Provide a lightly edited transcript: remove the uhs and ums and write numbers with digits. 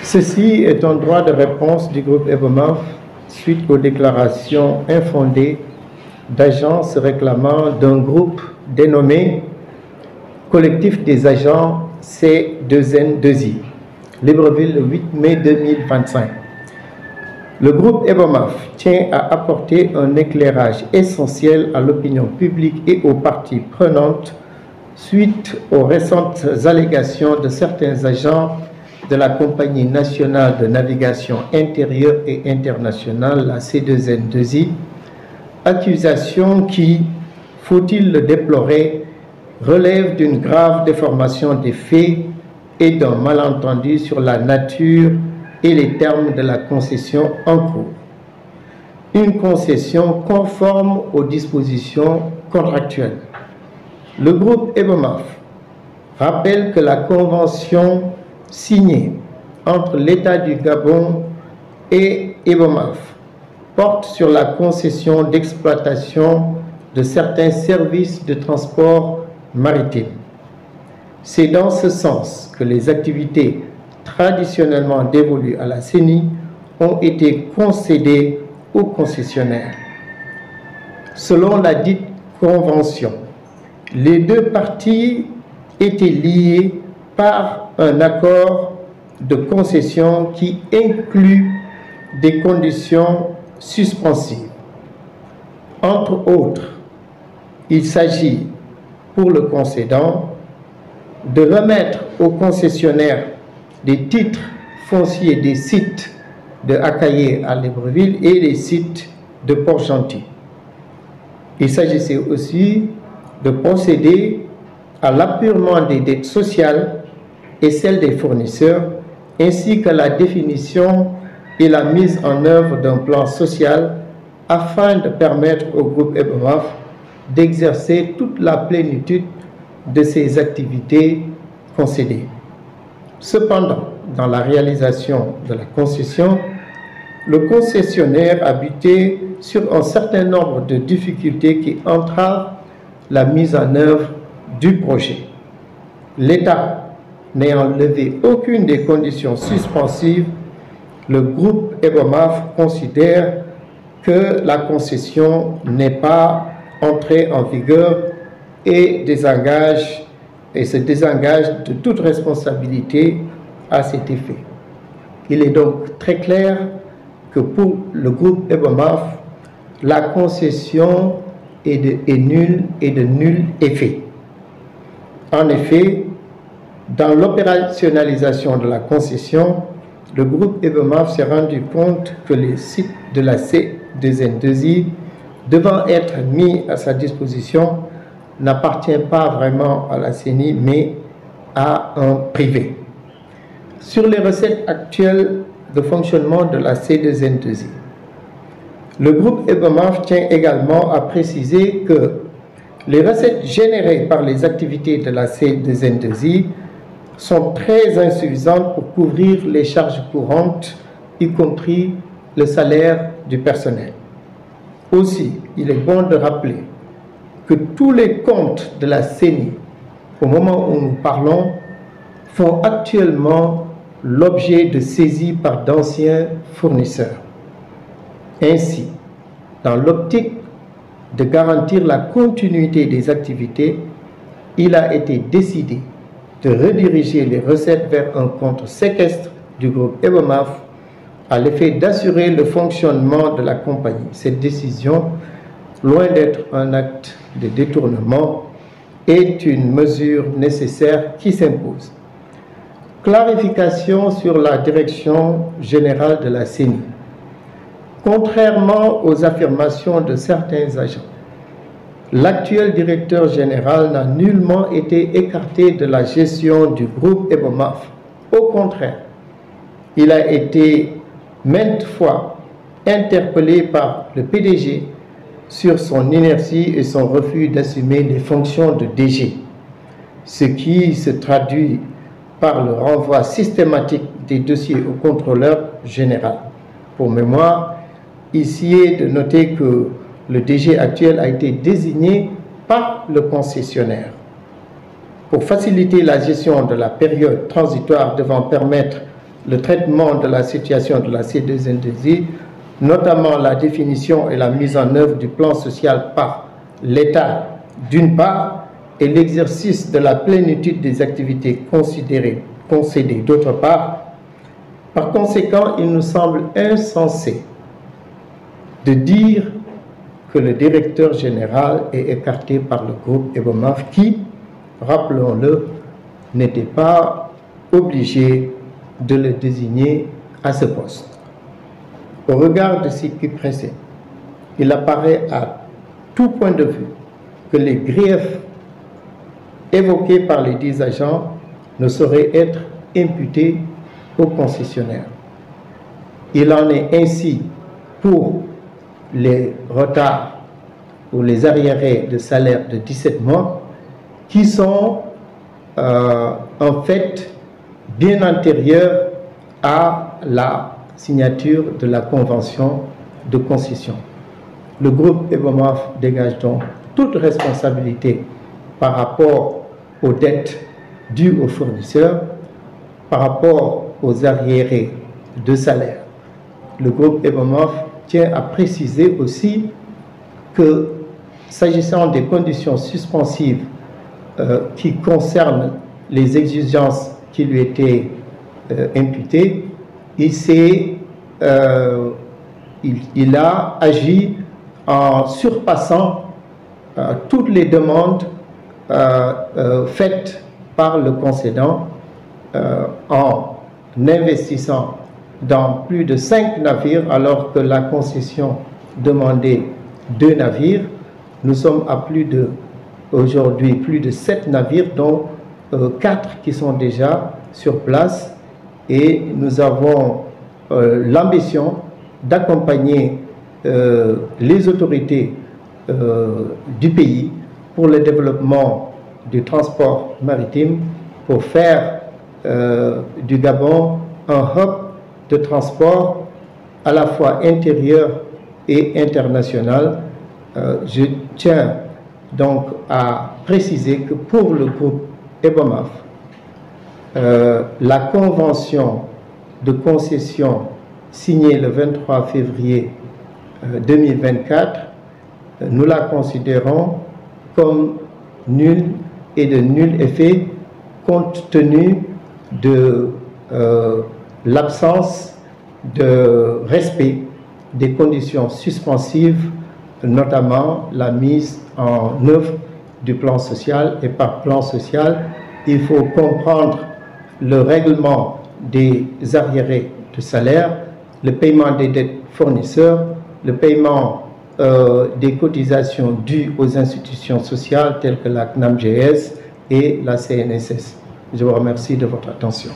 Ceci est un droit de réponse du groupe Ebomaf suite aux déclarations infondées d'agents se réclamant d'un groupe dénommé Collectif des agents C2N2I, Libreville, le 8 mai 2025. Le groupe Ebomaf tient à apporter un éclairage essentiel à l'opinion publique et aux parties prenantes suite aux récentes allégations de certains agents de la Compagnie nationale de navigation intérieure et internationale, la C2N2I, accusations qui, faut-il le déplorer, relèvent d'une grave déformation des faits et d'un malentendu sur la nature et les termes de la concession en cours. Une concession conforme aux dispositions contractuelles. Le groupe Ebomaf rappelle que la convention signée entre l'État du Gabon et Ebomaf porte sur la concession d'exploitation de certains services de transport maritime. C'est dans ce sens que les activités traditionnellement dévolues à la CENI ont été concédées aux concessionnaires. Selon la dite convention, les deux parties étaient liées par un accord de concession qui inclut des conditions suspensives. Entre autres, il s'agit pour le concédant de remettre aux concessionnaires des titres fonciers des sites de Akaye à Libreville et des sites de Port-Gentil. Il s'agissait aussi de procéder à l'appurement des dettes sociales et celles des fournisseurs, ainsi que la définition et la mise en œuvre d'un plan social afin de permettre au groupe Ebomaf d'exercer toute la plénitude de ses activités concédées. Cependant, dans la réalisation de la concession, le concessionnaire a buté sur un certain nombre de difficultés qui entravent la mise en œuvre du projet. L'État n'ayant levé aucune des conditions suspensives, le groupe Ebomaf considère que la concession n'est pas entrée en vigueur et se désengage de toute responsabilité à cet effet. Il est donc très clair que pour le groupe Ebomaf, la concession est nulle et de nul effet. En effet, dans l'opérationnalisation de la concession, le groupe Ebomaf s'est rendu compte que les sites de la C2N2I devant être mis à sa disposition n'appartient pas vraiment à la CENI mais à un privé. Sur les recettes actuelles de fonctionnement de la C2N2I, le groupe Ebomaf tient également à préciser que les recettes générées par les activités de la C2N2I sont très insuffisantes pour couvrir les charges courantes, y compris le salaire du personnel. Aussi, il est bon de rappeler que tous les comptes de la CENI, au moment où nous parlons, font actuellement l'objet de saisies par d'anciens fournisseurs. Ainsi, dans l'optique de garantir la continuité des activités, il a été décidé de rediriger les recettes vers un compte séquestre du groupe Ebomaf à l'effet d'assurer le fonctionnement de la compagnie. Cette décision, loin d'être un acte de détournement, est une mesure nécessaire qui s'impose. Clarification sur la direction générale de la CENI. Contrairement aux affirmations de certains agents, l'actuel directeur général n'a nullement été écarté de la gestion du groupe Ebomaf. Au contraire, il a été maintes fois interpellé par le PDG sur son inertie et son refus d'assumer les fonctions de DG, ce qui se traduit par le renvoi systématique des dossiers au contrôleur général. Pour mémoire, ici est de noter que le DG actuel a été désigné par le concessionnaire. Pour faciliter la gestion de la période transitoire devant permettre le traitement de la situation de la C2N2I, notamment la définition et la mise en œuvre du plan social par l'État d'une part et l'exercice de la plénitude des activités concédées d'autre part. Par conséquent, il nous semble insensé de dire que le directeur général est écarté par le groupe EBOMAF qui, rappelons-le, n'était pas obligé de le désigner à ce poste. Au regard de ce qui précède, il apparaît à tout point de vue que les griefs évoqués par les 10 agents ne sauraient être imputés aux concessionnaires. Il en est ainsi pour les retards ou les arriérés de salaire de 17 mois qui sont en fait bien antérieurs à la signature de la convention de concession. Le groupe EBOMAF dégage donc toute responsabilité par rapport aux dettes dues aux fournisseurs, par rapport aux arriérés de salaire. Le groupe EBOMAF tient à préciser aussi que, s'agissant des conditions suspensives qui concernent les exigences qui lui étaient imputées, il a agi en surpassant toutes les demandes faites par le concédant en investissant dans plus de 5 navires alors que la concession demandait 2 navires. Nous sommes à aujourd'hui plus de 7 navires, dont 4 qui sont déjà sur place, et nous avons l'ambition d'accompagner les autorités du pays pour le développement du transport maritime, pour faire du Gabon un hub de transport à la fois intérieur et international. Je tiens donc à préciser que pour le groupe EBOMAF, la convention de concession signée le 23 février 2024, nous la considérons comme nulle et de nul effet compte tenu de l'absence de respect des conditions suspensives, notamment la mise en œuvre du plan social. Et par plan social, il faut comprendre le règlement des arriérés de salaire, le paiement des dettes fournisseurs, le paiement des cotisations dues aux institutions sociales telles que la CNAMGS et la CNSS. Je vous remercie de votre attention.